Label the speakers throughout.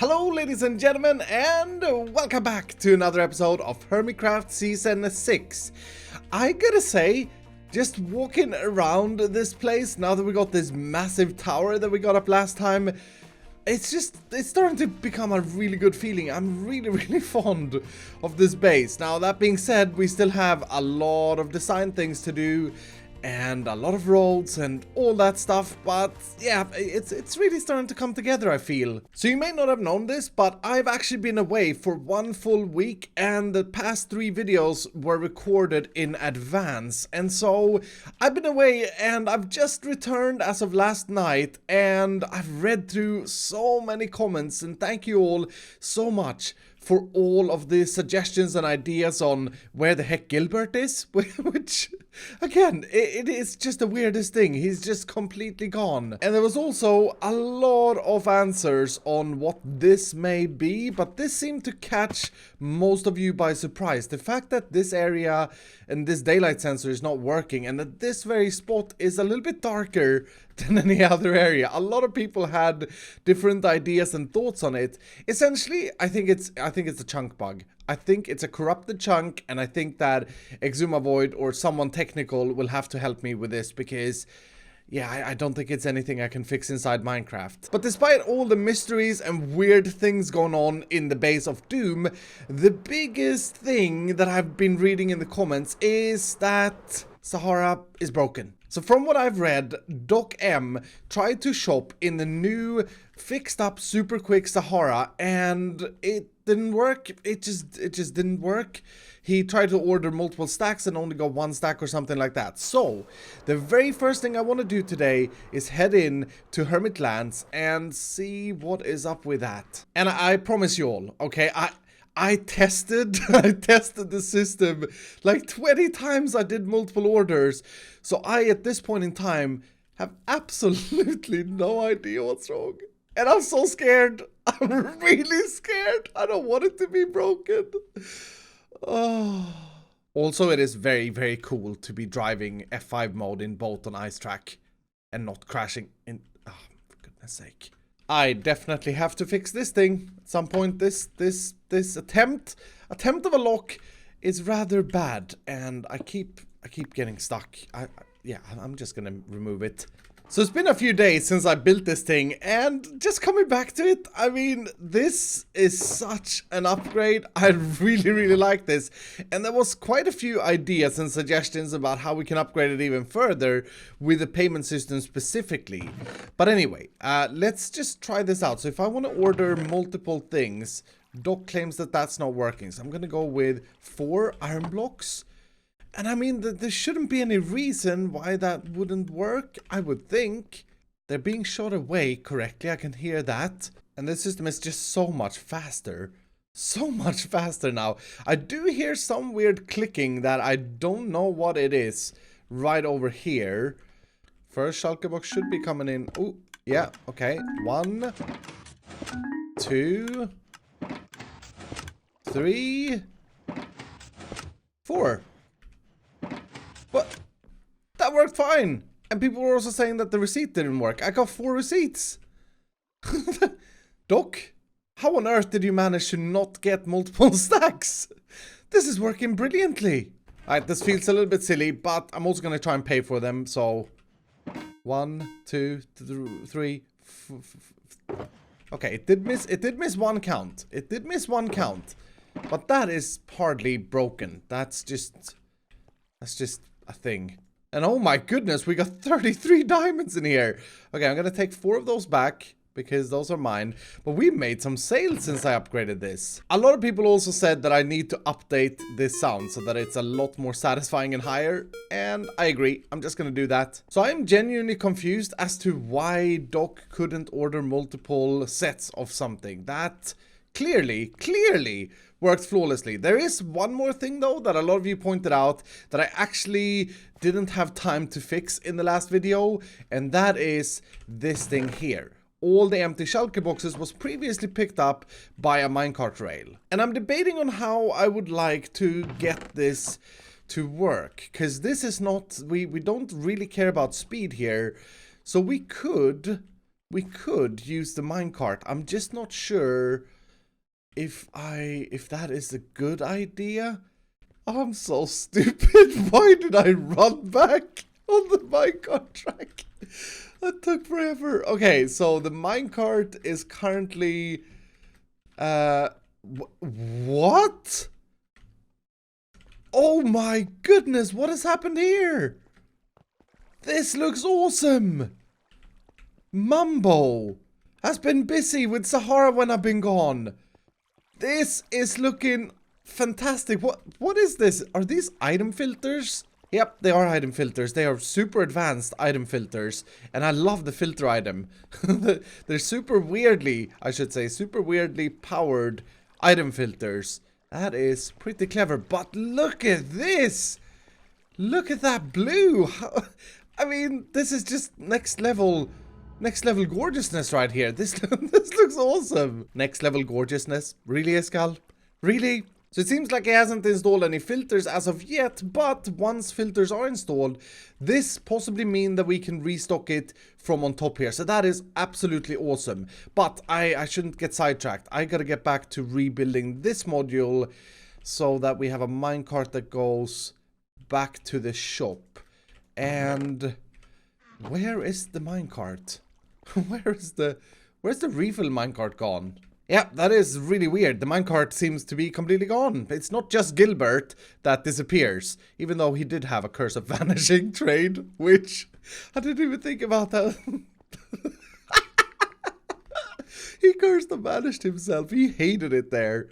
Speaker 1: Hello ladies and gentlemen, and welcome back to another episode of Hermitcraft Season 6. I gotta say, just walking around this place, now that we got this massive tower that we got up last time, it's starting to become a really good feeling. I'm really fond of this base. Now that being said, we still have a lot of design things to do, and a lot of roads and all that stuff, but yeah, it's really starting to come together, I feel. So you may not have known this, but I've actually been away for 1 full week, and the past 3 videos were recorded in advance. And so I've been away and I've just returned as of last night, and I've read through so many comments, and thank you all so much for all of the suggestions and ideas on where the heck Gilbert is, which, again, it is just the weirdest thing. He's just completely gone. And there was also a lot of answers on what this may be, but this seemed to catch most of you by surprise. The fact that this area and this daylight sensor is not working, and that this very spot is a little bit darker than any other area. A lot of people had different ideas and thoughts on it. Essentially, I think it's a chunk bug. I think it's a corrupted chunk, and I think that Xisuma Void or someone technical will have to help me with this, because yeah, I don't think it's anything I can fix inside Minecraft. But despite all the mysteries and weird things going on in the base of Doom, the biggest thing that I've been reading in the comments is that Sahara is broken. So from what I've read, Doc M tried to shop in the new fixed up super quick Sahara, and it didn't work. It just didn't work. He tried to order multiple stacks and only got 1 stack or something like that. So the very first thing I want to do today is head in to Hermitlands and see what is up with that. And I promise you all, okay, I tested the system like 20 times. I did multiple orders. So I, at this point in time, have absolutely no idea what's wrong. And I'm so scared. I'm really scared. I don't want it to be broken. Oh. Also, it is very cool to be driving F5 mode in boat on ice track and not crashing in. Oh, for goodness sake. I definitely have to fix this thing at some point. This attempt of a lock is rather bad, and I keep getting stuck. Yeah, I'm just gonna remove it. So it's been a few days since I built this thing, and just coming back to it, I mean, this is such an upgrade. I really like this, and there was quite a few ideas and suggestions about how we can upgrade it even further with the payment system specifically. But anyway, let's just try this out. So if I want to order multiple things, Doc claims that that's not working, so I'm gonna go with 4 iron blocks. And I mean, there shouldn't be any reason why that wouldn't work, I would think. They're being shot away correctly, I can hear that. And the system is just so much faster. So much faster now. I do hear some weird clicking that I don't know what it is right over here. First shulker box should be coming in. Oh, yeah, okay. 1, 2, 3, 4. But that worked fine. And people were also saying that the receipt didn't work. I got 4 receipts. Doc, how on earth did you manage to not get multiple stacks? This is working brilliantly. Alright, this feels a little bit silly, but I'm also going to try and pay for them. So 1, 2, 3, 4. Okay, it did miss 1 count. It did miss 1 count. But that is hardly broken. That's just a thing. And oh my goodness, we got 33 diamonds in here. Okay, I'm gonna take 4 of those back because those are mine. But we made some sales since I upgraded this. A lot of people also said that I need to update this sound so that it's a lot more satisfying and higher. And I agree, I'm just gonna do that. So I'm genuinely confused as to why Doc couldn't order multiple sets of something. That clearly worked flawlessly. There is one more thing though that a lot of you pointed out that I actually didn't have time to fix in the last video, and that is this thing here. All the empty shulker boxes was previously picked up by a minecart rail. And I'm debating on how I would like to get this to work, because this is not, we don't really care about speed here. So we could we could use the minecart. I'm just not sure if that is a good idea. Oh, I'm so stupid. Why did I run back on the minecart track? That took forever. Okay, so the minecart is currently what? Oh my goodness, what has happened here? This looks awesome. Mumbo has been busy with Sahara when I've been gone. This is looking fantastic. What is this? Are these item filters? Yep, they are item filters. They are super advanced item filters. And I love the filter item. They're super weirdly, I should say, super weirdly powered item filters. That is pretty clever. But look at this. Look at that blue. I mean, this is just next level gorgeousness right here. This looks awesome. Next level gorgeousness. Really, Iskall? Really? So it seems like he hasn't installed any filters as of yet, but once filters are installed, this possibly means that we can restock it from on top here. So that is absolutely awesome. But I shouldn't get sidetracked. I gotta get back to rebuilding this module so that we have a minecart that goes back to the shop. And where is the minecart? Where's the refill minecart gone? Yeah, that is really weird. The minecart seems to be completely gone. It's not just Gilbert that disappears, even though he did have a curse of vanishing trade, which I didn't even think about that. He cursed and vanished himself. He hated it there.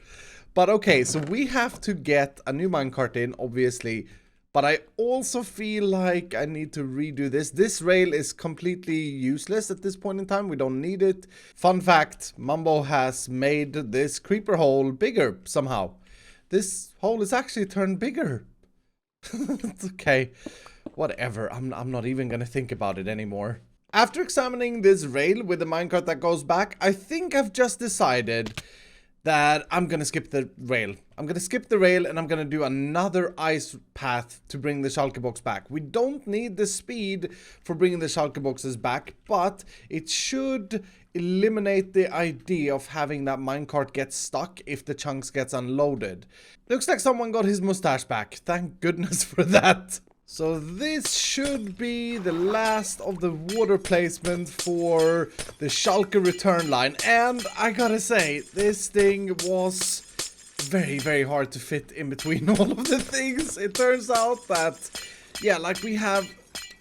Speaker 1: But okay, so we have to get a new minecart in, obviously. But I also feel like I need to redo this. This rail is completely useless at this point in time. We don't need it. Fun fact, Mumbo has made this creeper hole bigger somehow. This hole is actually turned bigger. It's okay. Whatever. I'm not even going to think about it anymore. After examining this rail with the minecart that goes back, I think I've just decided that I'm gonna skip the rail. I'm gonna skip the rail and I'm gonna do another ice path to bring the shulker box back. We don't need the speed for bringing the shulker boxes back, but it should eliminate the idea of having that minecart get stuck if the chunks gets unloaded. Looks like someone got his mustache back. Thank goodness for that. So this should be the last of the water placement for the shulker return line. And I gotta say, this thing was very, very hard to fit in between all of the things. It turns out that, yeah, like we have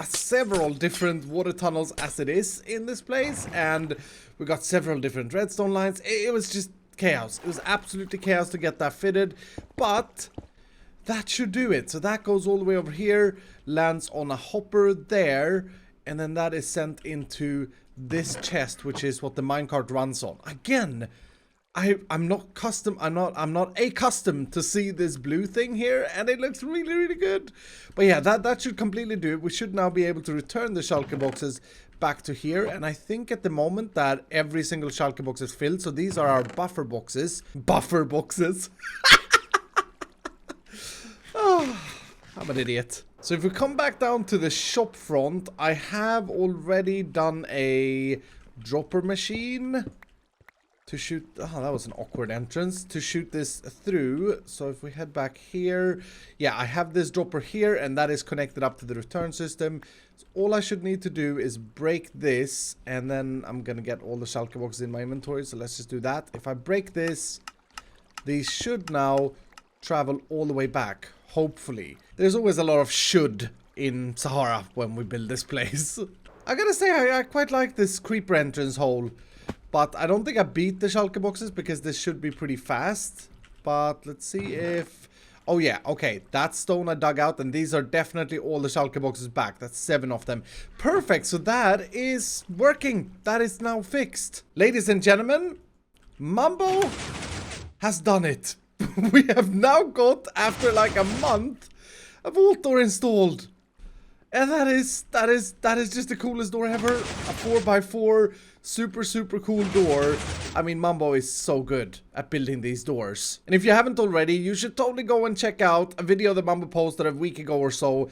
Speaker 1: several different water tunnels as it is in this place. And we got several different redstone lines. It was just chaos. It was absolutely chaos to get that fitted. But that should do it. So that goes all the way over here, lands on a hopper there, and then that is sent into this chest, which is what the minecart runs on. Again, I'm not accustomed to see this blue thing here, and it looks really, really good. But yeah, that should completely do it. We should now be able to return the shulker boxes back to here, and I think at the moment that every single shulker box is filled. So these are our buffer boxes. Buffer boxes. Oh, I'm an idiot. So if we come back down to the shop front, I have already done a dropper machine to shoot. Oh, that was an awkward entrance to shoot this through. So if we head back here, yeah, I have this dropper here, and that is connected up to the return system. So all I should need to do is break this, and then I'm gonna get all the shulker boxes in my inventory. So let's just do that. If I break this, these should now travel all the way back. Hopefully. There's always a lot of should in Sahara when we build this place. I gotta say, I quite like this creeper entrance hole. But I don't think I beat the shulker boxes because this should be pretty fast. But let's see if... Oh yeah, okay. That stone I dug out, and these are definitely all the shulker boxes back. That's 7 of them. Perfect, so that is working. That is now fixed. Ladies and gentlemen, Mumbo has done it. We have now got, after like a month, a vault door installed. And that is just the coolest door ever. A 4x4 super, super cool door. I mean, Mambo is so good at building these doors. And if you haven't already, you should totally go and check out a video that Mambo posted a week ago or so.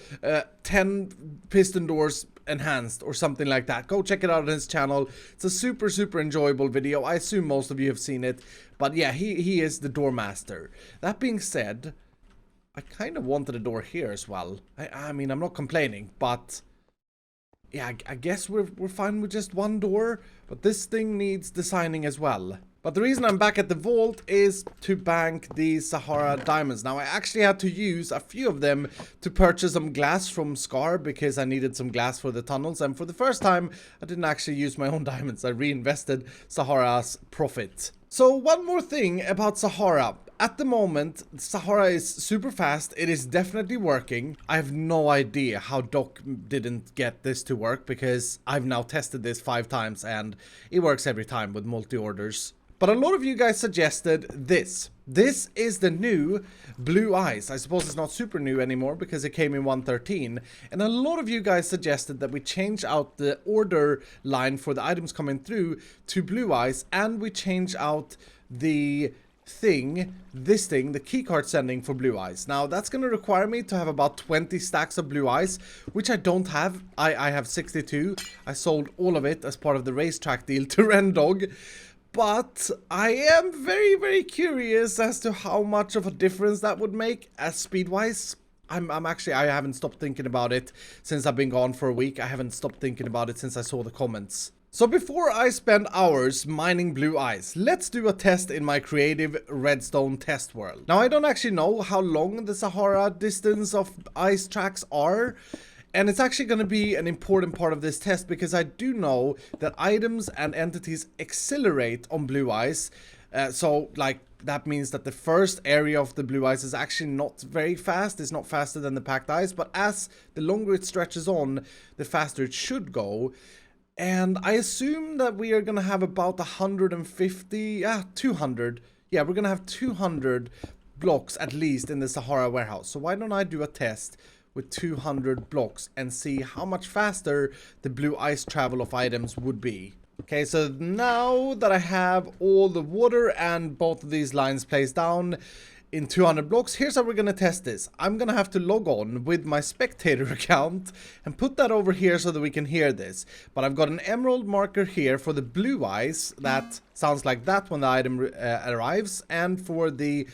Speaker 1: 10 piston doors enhanced or something like that. Go check it out on his channel. It's a super, super enjoyable video. I assume most of you have seen it. But yeah, he is the door master. That being said, I kind of wanted a door here as well. I mean, I'm not complaining, but yeah, I guess we're fine with just one door, but this thing needs designing as well. But the reason I'm back at the vault is to bank the Sahara diamonds. Now, I actually had to use a few of them to purchase some glass from Scar because I needed some glass for the tunnels. And for the first time, I didn't actually use my own diamonds. I reinvested Sahara's profit. So one more thing about Sahara. At the moment, Sahara is super fast. It is definitely working. I have no idea how Doc didn't get this to work because I've now tested this 5 times and it works every time with multi-orders. But a lot of you guys suggested this. This is the new blue ice. I suppose it's not super new anymore because it came in 1.13. And a lot of you guys suggested that we change out the order line for the items coming through to blue ice. And we change out the this thing, the keycard sending for blue ice. Now that's going to require me to have about 20 stacks of blue ice, which I don't have. I have 62. I sold all of it as part of the racetrack deal to Rendog. But I am very, very curious as to how much of a difference that would make as speed-wise. I haven't stopped thinking about it since I've been gone for a week. I haven't stopped thinking about it since I saw the comments. So before I spend hours mining blue ice, let's do a test in my creative redstone test world. Now, I don't actually know how long the Sahara distance of ice tracks are. And it's actually going to be an important part of this test because I do know that items and entities accelerate on blue ice. So, like, that means that the first area of the blue ice is actually not very fast. It's not faster than the packed ice. But as the longer it stretches on, the faster it should go. And I assume that we are going to have about 200. Yeah, we're going to have 200 blocks at least in the Sahara warehouse. So why don't I do a test with 200 blocks and see how much faster the blue ice travel of items would be. Okay, so now that I have all the water and both of these lines placed down in 200 blocks, here's how we're going to test this. I'm going to have to log on with my spectator account and put that over here so that we can hear this. But I've got an emerald marker here for the blue ice that sounds like that when the item arrives. And for the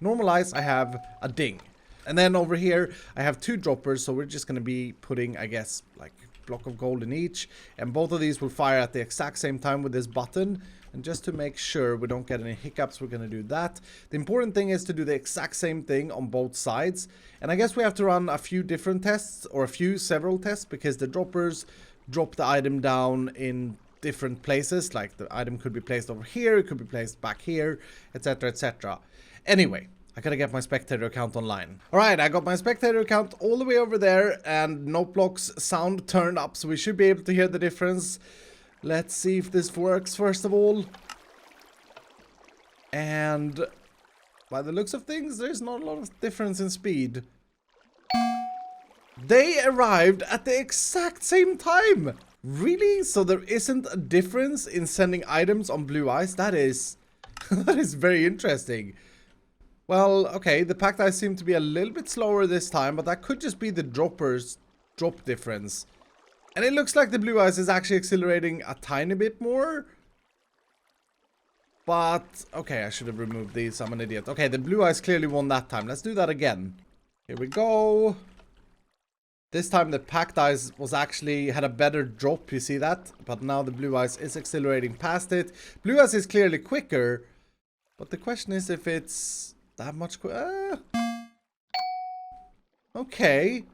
Speaker 1: normal ice, I have a ding. And then over here, I have 2 droppers, so we're just going to be putting, I guess, like a block of gold in each. And both of these will fire at the exact same time with this button. And just to make sure we don't get any hiccups, we're going to do that. The important thing is to do the exact same thing on both sides. And I guess we have to run a few different tests, or several tests, because the droppers drop the item down in different places. Like the item could be placed over here, it could be placed back here, etc, etc. Anyway, I gotta get my spectator account online. Alright, I got my spectator account all the way over there, and Noteblock's sound turned up, so we should be able to hear the difference. Let's see if this works first of all. And by the looks of things, there's not a lot of difference in speed. They arrived at the exact same time! Really? So there isn't a difference in sending items on blue ice? That is that is very interesting. Well, okay, the packed ice seemed to be a little bit slower this time, but that could just be the droppers drop difference. And it looks like the blue ice is actually accelerating a tiny bit more. But, okay, I should have removed these. I'm an idiot. Okay, the blue ice clearly won that time. Let's do that again. Here we go. This time the packed ice had a better drop, you see that? But now the blue ice is accelerating past it. Blue ice is clearly quicker. But the question is if it's that much quicker. Okay.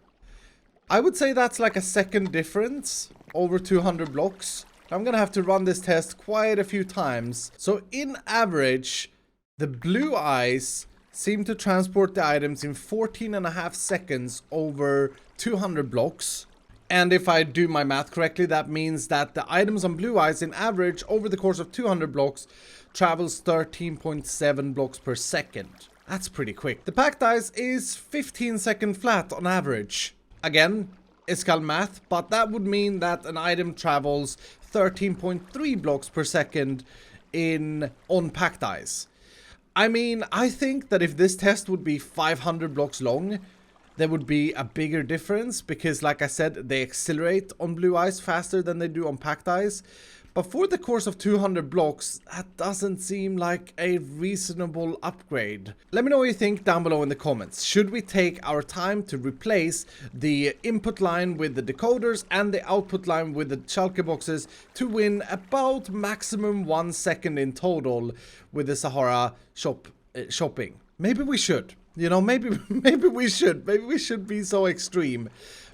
Speaker 1: I would say that's like a second difference over 200 blocks. I'm gonna have to run this test quite a few times. So in average, the blue ice seemed to transport the items in 14.5 seconds over 200 blocks. And if I do my math correctly, that means that the items on blue ice in average over the course of 200 blocks travels 13.7 blocks per second. That's pretty quick. The packed ice is 15 second flat on average. Again, Iskall math, but that would mean that an item travels 13.3 blocks per second on packed ice. I mean, I think that if this test would be 500 blocks long, there would be a bigger difference because, like I said, they accelerate on blue ice faster than they do on packed ice. But for the course of 200 blocks, that doesn't seem like a reasonable upgrade. Let me know what you think down below in the comments. Should we take our time to replace the input line with the decoders and the output line with the shulker boxes to win about maximum 1 second in total with the Sahara shopping? Maybe we should. You know, maybe we should. Maybe we should be so extreme.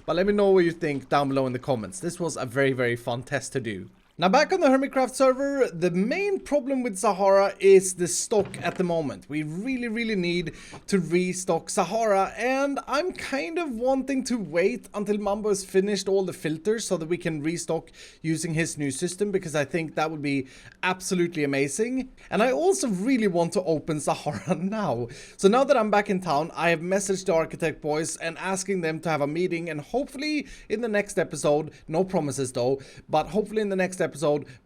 Speaker 1: But let me know what you think down below in the comments. This was a very, very fun test to do. Now back on the Hermitcraft server, the main problem with Sahara is the stock at the moment. We really need to restock Sahara, and I'm kind of wanting to wait until Mambo has finished all the filters so that we can restock using his new system, because I think that would be absolutely amazing. And I also really want to open Sahara now. So now that I'm back in town, I have messaged the architect boys and asking them to have a meeting, and hopefully in the next episode, no promises though, but hopefully in the next episode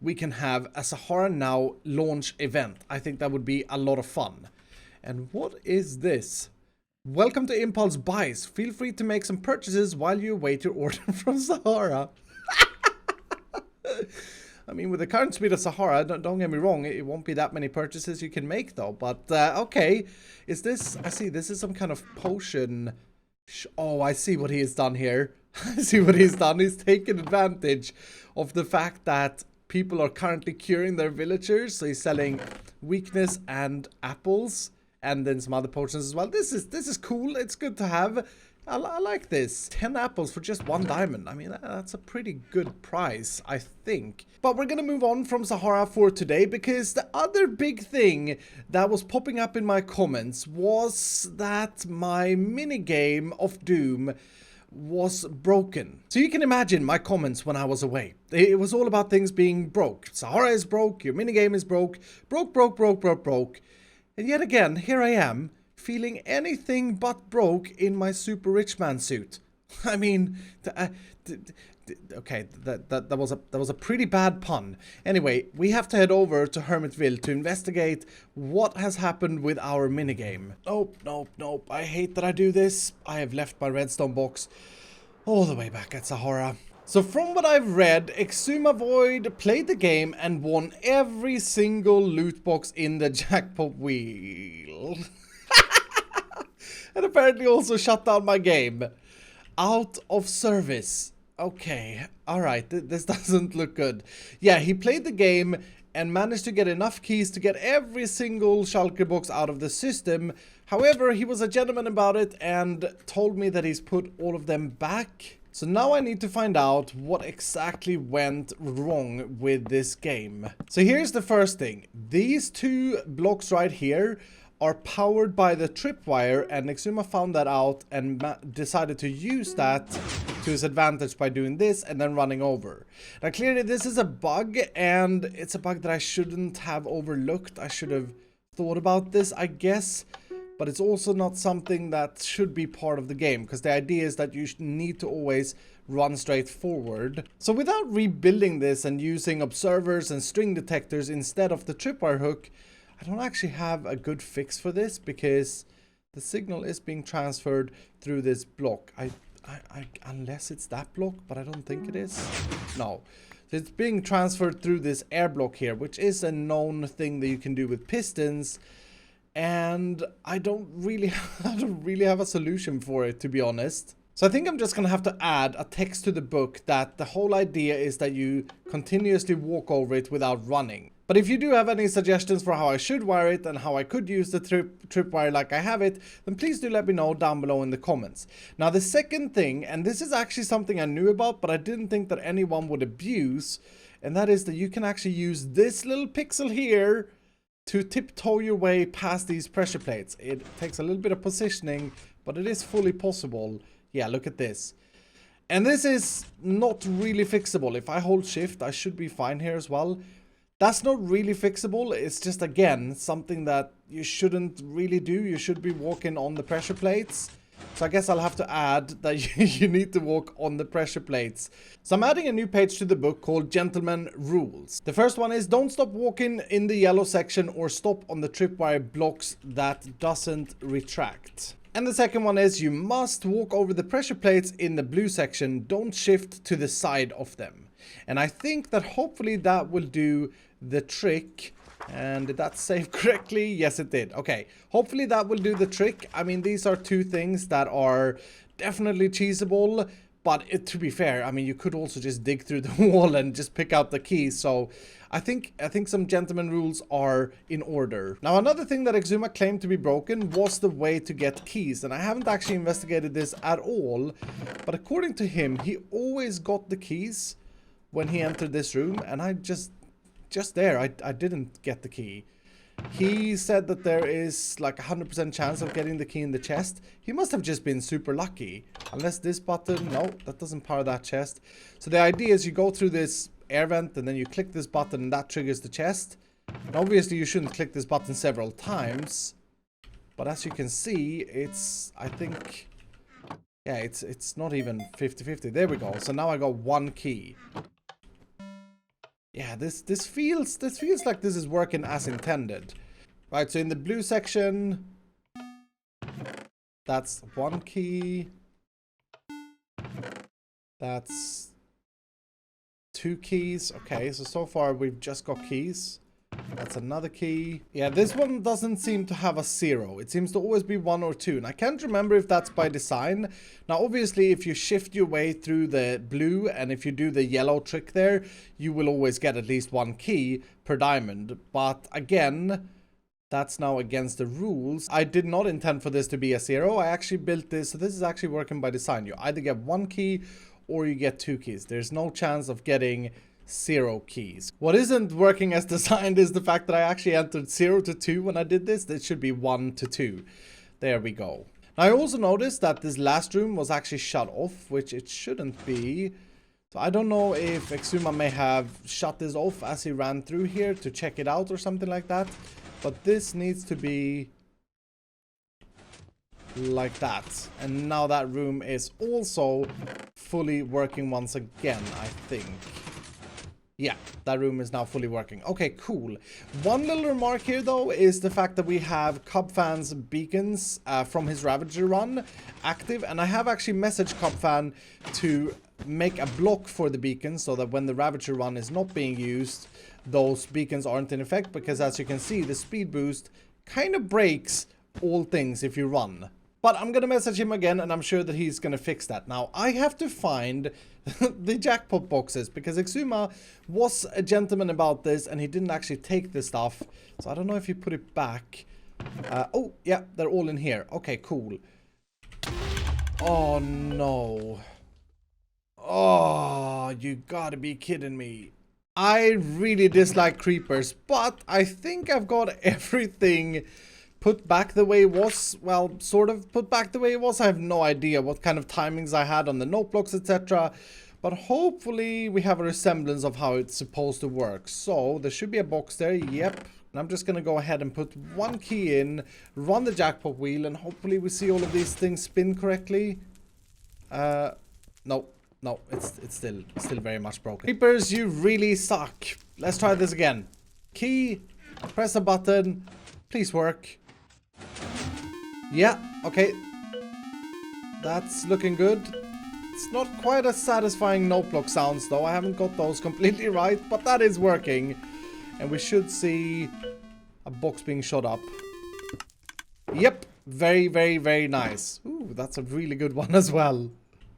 Speaker 1: we can have a Sahara Now launch event. I think that would be a lot of fun. And what is this? Welcome to Impulse Buys. Feel free to make some purchases while you await your order from Sahara. I mean, with the current speed of Sahara, don't get me wrong, it won't be that many purchases you can make though. But okay, is this, I see this is some kind of potion. Oh, I see what he has done here. I see what he's done. He's taken advantage of the fact that people are currently curing their villagers. So he's selling weakness and apples, and then some other potions as well. This is cool. It's good to have. I like this. 10 apples for just 1 diamond. I mean, that's a pretty good price, I think. But we're gonna move on from Sahara for today, because the other big thing that was popping up in my comments was that my minigame of Doom was broken. So you can imagine my comments when I was away. It was all about things being broke. Sahara is broke, your minigame is broke, broke. And yet again, here I am, feeling anything but broke in my super rich man suit. I mean, okay, that was a pretty bad pun. Anyway, we have to head over to Hermitville to investigate what has happened with our minigame. Nope. I hate that I do this. I have left my redstone box all the way back at Sahara. So from what I've read, Xisuma Void played the game and won every single loot box in the jackpot wheel. And apparently also shut down my game. Out of service. Okay, alright, this doesn't look good. Yeah, he played the game and managed to get enough keys to get every single shulker box out of the system. However, he was a gentleman about it and told me that he's put all of them back. So now I need to find out what exactly went wrong with this game. So here's the first thing. These 2 blocks right here are powered by the tripwire, and Xisuma found that out and decided to use that to his advantage by doing this and then running over. Now clearly this is a bug, and it's a bug that I shouldn't have overlooked. I should have thought about this, I guess, but it's also not something that should be part of the game, because the idea is that you need to always run straight forward. So without rebuilding this and using observers and string detectors instead of the tripwire hook, I don't actually have a good fix for this, because the signal is being transferred through this block. Unless it's that block, but I don't think it is. No. So it's being transferred through this air block here, which is a known thing that you can do with pistons. And I don't really have a solution for it, to be honest. So I think I'm just gonna have to add a text to the book that the whole idea is that you continuously walk over it without running. But if you do have any suggestions for how I should wire it and how I could use the tripwire like I have it, then please do let me know down below in the comments. Now the second thing, and this is actually something I knew about but I didn't think that anyone would abuse, and that is that you can actually use this little pixel here to tiptoe your way past these pressure plates. It takes a little bit of positioning, but it is fully possible. Yeah, look at this. And this is not really fixable. If I hold shift, I should be fine here as well. That's not really fixable. It's just, again, something that you shouldn't really do. You should be walking on the pressure plates. So I guess I'll have to add that you need to walk on the pressure plates. So I'm adding a new page to the book called Gentleman Rules. The first one is don't stop walking in the yellow section or stop on the tripwire blocks that doesn't retract. And the second one is you must walk over the pressure plates in the blue section. Don't shift to the side of them. And I think that hopefully that will do the trick. And did that save correctly? Yes, it did. Okay, hopefully that will do the trick. I mean, these are two things that are definitely cheesable. But to be fair, I mean, you could also just dig through the wall and just pick out the keys. So I think some gentleman rules are in order. Now, another thing that Xisuma claimed to be broken was the way to get keys. And I haven't actually investigated this at all. But according to him, he always got the keys when he entered this room. And I just there, I didn't get the key. He said that there is like 100% chance of getting the key in the chest. He must have just been super lucky. Unless this button, no, that doesn't power that chest. So the idea is you go through this air vent and then you click this button and that triggers the chest. And obviously you shouldn't click this button several times. But as you can see, it's, I think, yeah, it's not even 50-50. There we go. So now I got one key. Yeah, this feels like this is working as intended. Right, so in the blue section, that's one key. That's two keys. Okay, so far we've just got keys. That's another key. Yeah, this one doesn't seem to have a 0. It seems to always be 1 or 2. And I can't remember if that's by design. Now, obviously, if you shift your way through the blue and if you do the yellow trick there, you will always get at least one key per diamond. But again, that's now against the rules. I did not intend for this to be a 0. I actually built this. So this is actually working by design. You either get one key or you get two keys. There's no chance of getting 0 keys. What isn't working as designed is the fact that I actually entered 0 to 2 when I did this. It should be 1 to 2. There we go. Now I also noticed that this last room was actually shut off, which it shouldn't be. So I don't know if Xisuma may have shut this off as he ran through here to check it out or something like that. But this needs to be like that. And now that room is also fully working once again, I think. Yeah, that room is now fully working. Okay, cool. One little remark here, though, is the fact that we have Cubfan's beacons from his Ravager run active. And I have actually messaged Cubfan to make a block for the beacons so that when the Ravager run is not being used, those beacons aren't in effect. Because as you can see, the speed boost kind of breaks all things if you run. But I'm going to message him again, and I'm sure that he's going to fix that. Now, I have to find the jackpot boxes, because Xisuma was a gentleman about this, and he didn't actually take the stuff. So I don't know if he put it back. Oh, yeah, they're all in here. Okay, cool. Oh, no. Oh, you gotta be kidding me. I really dislike creepers, but I think I've got everything put back the way it was. Well, sort of put back the way it was. I have no idea what kind of timings I had on the note blocks, etc. But hopefully we have a resemblance of how it's supposed to work. So there should be a box there. Yep. And I'm just going to go ahead and put one key in, run the jackpot wheel, and hopefully we see all of these things spin correctly. No, it's still very much broken. Creepers, you really suck. Let's try this again. Key, press a button, please work. Yeah, okay. That's looking good. It's not quite as satisfying note block sounds though. I haven't got those completely right, but that is working. And we should see a box being shot up. Yep, very, very, very nice. Ooh, that's a really good one as well.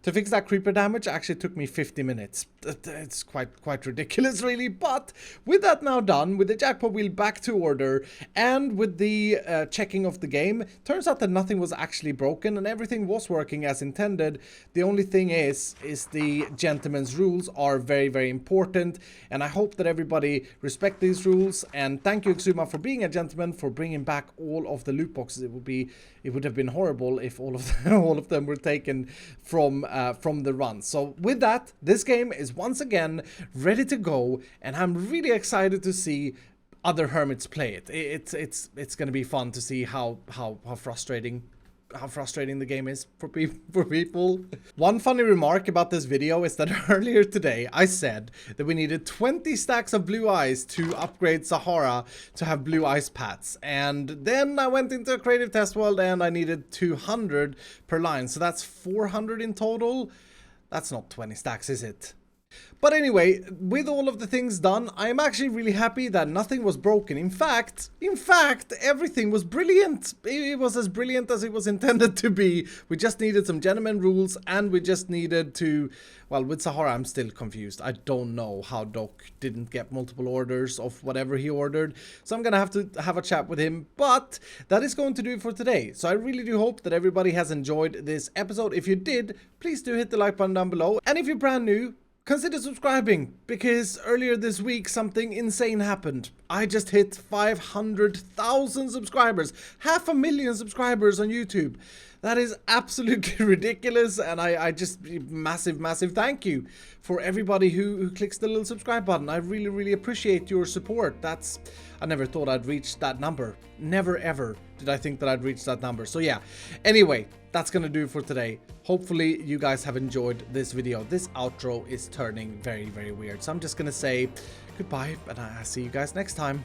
Speaker 1: To fix that creeper damage actually took me 50 minutes. It's quite ridiculous really, but with that now done, with the jackpot wheel back to order, and with the checking of the game, turns out that nothing was actually broken and everything was working as intended. The only thing is the gentleman's rules are very, very important, and I hope that everybody respect these rules. And thank you, Xisuma, for being a gentleman, for bringing back all of the loot boxes. It would have been horrible if all of them were taken from the run. So with that, this game is once again ready to go, and I'm really excited to see other hermits play it. It's gonna be fun to see how frustrating how frustrating the game is for people. One funny remark about this video is that earlier today I said that we needed 20 stacks of blue ice to upgrade Sahara to have blue ice pads. And then I went into a creative test world and I needed 200 per line. So that's 400 in total. That's not 20 stacks, is it? But anyway, with all of the things done, I am actually really happy that nothing was broken. In fact, everything was brilliant. It was as brilliant as it was intended to be. We just needed some gentleman rules and we just needed to, well, with Sahara, I'm still confused. I don't know how Doc didn't get multiple orders of whatever he ordered. So I'm going to have a chat with him. But that is going to do it for today. So I really do hope that everybody has enjoyed this episode. If you did, please do hit the like button down below. And if you're brand new, consider subscribing, because earlier this week something insane happened. I just hit 500,000 subscribers, 500,000 subscribers on YouTube. That is absolutely ridiculous, and I just massive thank you for everybody who clicks the little subscribe button. I really appreciate your support. I never thought I'd reach that number. Never ever did I think that I'd reach that number. So yeah, anyway, that's gonna do it for today. Hopefully you guys have enjoyed this video. This outro is turning very weird, so I'm just gonna say goodbye and I'll see you guys next time.